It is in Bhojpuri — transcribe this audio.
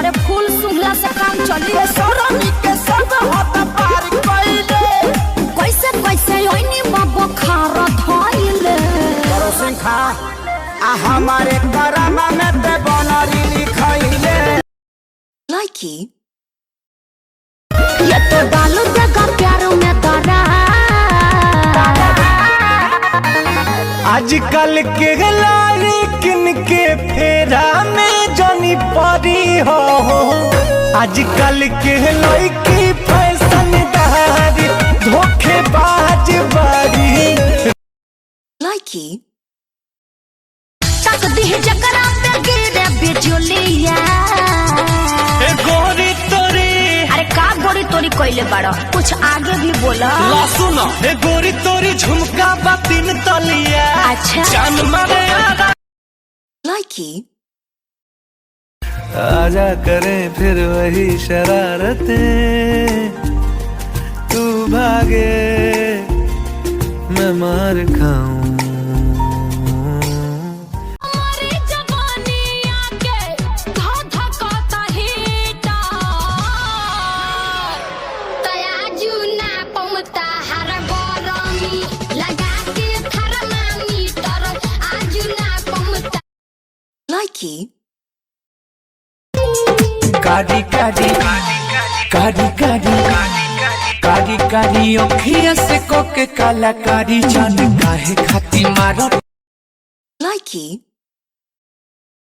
पहले फूल सुंघला से काम चली। सरनी के सब हाथ पार कइले कैसे कैसे ओइनी बाबा खारा धइले करो सिंखा आ हमारे करामा में ते बनरी लिखइले लाइकी ये तो डालू देगा प्यारों में तारा। आजकल के लारी किनके फेरा में जानी परी हो आजकल के लड़की फैशन दारी धोखेबाज बारी लाइकी तक दी जकरा पे गिरे बिजुलिया गोरी तोरी अरे का गोरी तोरी कोइले बड़ा कुछ आगे भी बोला। सुनो गोरी तोरी झुमका बातिन तलिया अच्छा जान मारे लाइकी आजा करें फिर वही शरारतें तू भागे मैं मार खाऊं। लाइकी काडी काडी काडी काडी काडी काडी ओखिया से कोके काला काडी जान काहे खाती मारो लाइकी